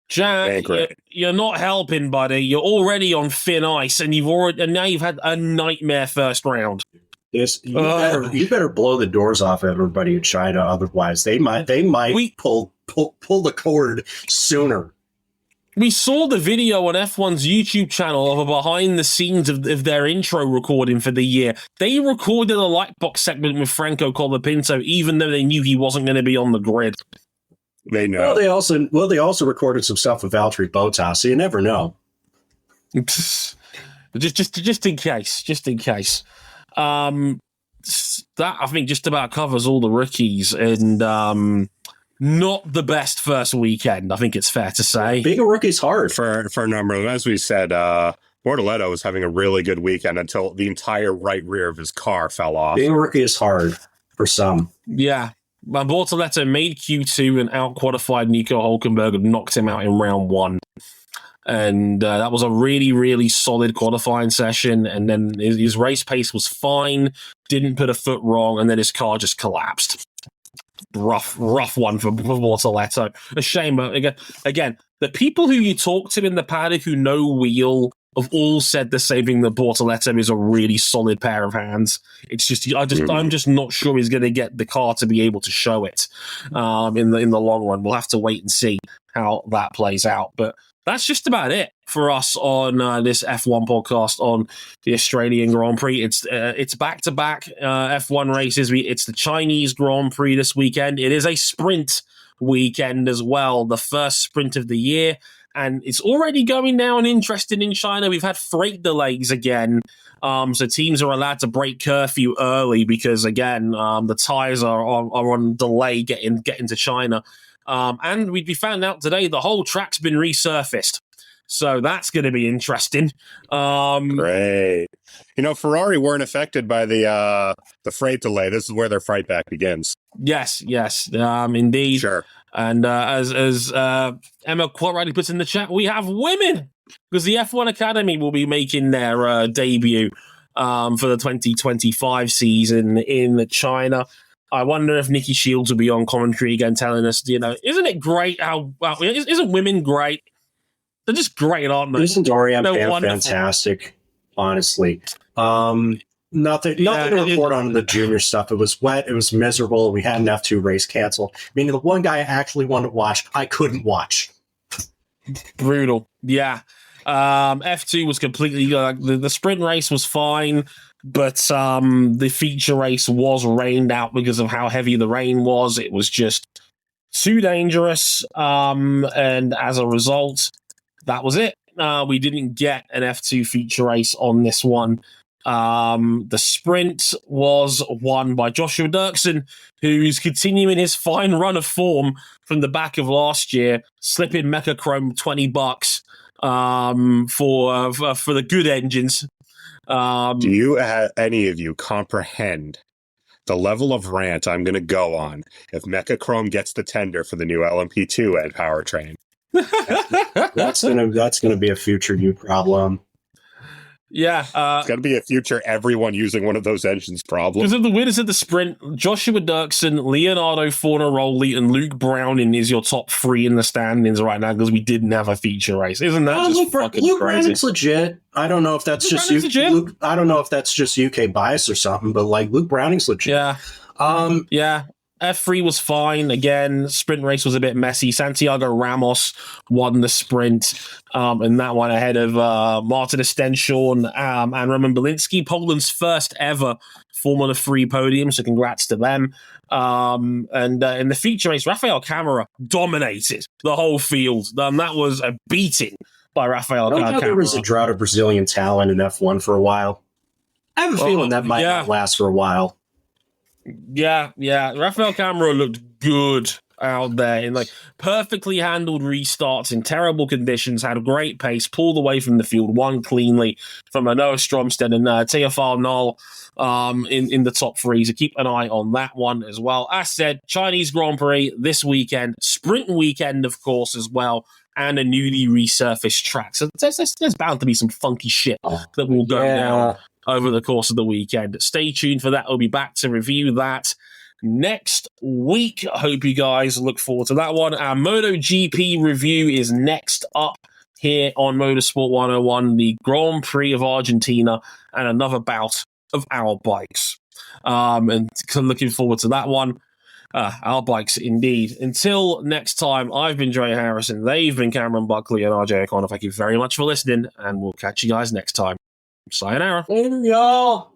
Speaker 2: Jack, you're not helping, buddy. You're already on thin ice, and now you've had a nightmare first round.
Speaker 4: Yes, you better blow the doors off everybody in China. Otherwise, they might pull the cord sooner.
Speaker 2: We saw the video on F1's YouTube channel of a behind the scenes of their intro recording for the year. They recorded a Lightbox segment with Franco Colapinto, even though they knew he wasn't going to be on the grid.
Speaker 3: They know.
Speaker 4: Well, they also recorded some stuff with Valtteri Bottas, so you never know.
Speaker 2: just in case. That I think just about covers all the rookies, and not the best first weekend. I think it's fair to say.
Speaker 4: Being a rookie's hard
Speaker 3: for a number of them. As we said, Bortoleto was having a really good weekend until the entire right rear of his car fell off.
Speaker 4: Being a rookie is hard for some.
Speaker 2: Yeah. Bortoleto made Q2 and out-qualified Nico Hulkenberg and knocked him out in round 1. And that was a really, really solid qualifying session. And then his race pace was fine, didn't put a foot wrong, and then his car just collapsed. Rough one for Bortoleto. A shame, but again, the people who you talk to in the paddock who know wheel have all said the same thing, that Bortoleto is a really solid pair of hands. It's just, I'm just not sure he's going to get the car to be able to show it in the long run. We'll have to wait and see how that plays out. But that's just about it for us on this F1 podcast on the Australian Grand Prix. It's back-to-back F1 races. It's the Chinese Grand Prix this weekend. It is a sprint weekend as well, the first sprint of the year. And it's already going down interesting in China. We've had freight delays again. So teams are allowed to break curfew early because, again, the tires are on delay getting to China. And we found out today the whole track's been resurfaced. So that's going to be interesting.
Speaker 3: Great. Ferrari weren't affected by the freight delay. This is where their fight back begins.
Speaker 2: Yes, indeed.
Speaker 3: Sure.
Speaker 2: And as Emma quite rightly puts in the chat, we have women because the F1 Academy will be making their debut for the 2025 season in China. I wonder if Nikki Shields will be on commentary again telling us, isn't it great isn't women great? They're just great, aren't they?
Speaker 4: Isn't Dorian
Speaker 2: They're
Speaker 4: fantastic, honestly. Nothing to report on the junior stuff. It was wet. It was miserable. We had an F2 race canceled. Meaning the one guy I actually wanted to watch, I couldn't watch.
Speaker 2: Brutal. Yeah. F2 was completely the sprint race was fine, but the feature race was rained out because of how heavy the rain was. It was just too dangerous, and as a result, that was it. We didn't get an F2 feature race on this one. The sprint was won by Joshua Dirksen, who's continuing his fine run of form from the back of last year, slipping Mecha Chrome $20 for the good engines.
Speaker 3: Do you, any of you, comprehend the level of rant I'm going to go on if Mecha Chrome gets the tender for the new LMP2 and powertrain?
Speaker 4: That's gonna be a future you problem.
Speaker 2: Yeah,
Speaker 3: it's going to be a future everyone using one of those engines problem.
Speaker 2: Because of the winners of the sprint, Joshua Dirksen, Leonardo Fornaroli, and Luke Browning is your top three in the standings right now because we didn't have a feature race. Isn't that just fucking
Speaker 4: Luke
Speaker 2: crazy?
Speaker 4: Browning's legit. I don't know if that's just Luke, I don't know if that's just UK bias or something, but like Luke Browning's legit.
Speaker 2: Yeah. Yeah. F3 was fine. Again, sprint race was a bit messy. Santiago Ramos won the sprint, and that one ahead of Martin Estenshorn and Roman Belinsky, Poland's first ever Formula 3 podium, so congrats to them. And in the feature race, Rafael Camara dominated the whole field. That was a beating by Rafael Camara.
Speaker 4: There was a drought of Brazilian talent in F1 for a while. I have a feeling that might not last for a while.
Speaker 2: Yeah. Rafael Camara looked good out there in like perfectly handled restarts in terrible conditions, had a great pace, pulled away from the field, won cleanly from Noah Stromstead and Teofil Noll in the top three. So keep an eye on that one as well. As said, Chinese Grand Prix this weekend, sprint weekend, of course, as well, and a newly resurfaced track. So there's bound to be some funky shit that will go down over the course of the weekend. Stay tuned for that. We'll be back to review that next week. I hope you guys look forward to that one. Our MotoGP review is next up here on Motorsport 101, the Grand Prix of Argentina, and another bout of our bikes. And looking forward to that one. Our bikes, indeed. Until next time, I've been Dre Harrison. They've been Cameron Buckley and RJ O'Connor. Thank you very much for listening, and we'll catch you guys next time. Sayonara.
Speaker 4: Later, y'all.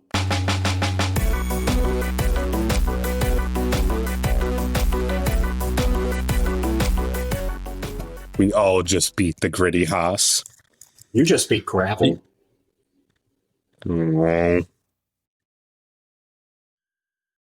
Speaker 3: We all just beat the gritty Haas.
Speaker 4: You just beat gravel.
Speaker 3: Mm-hmm.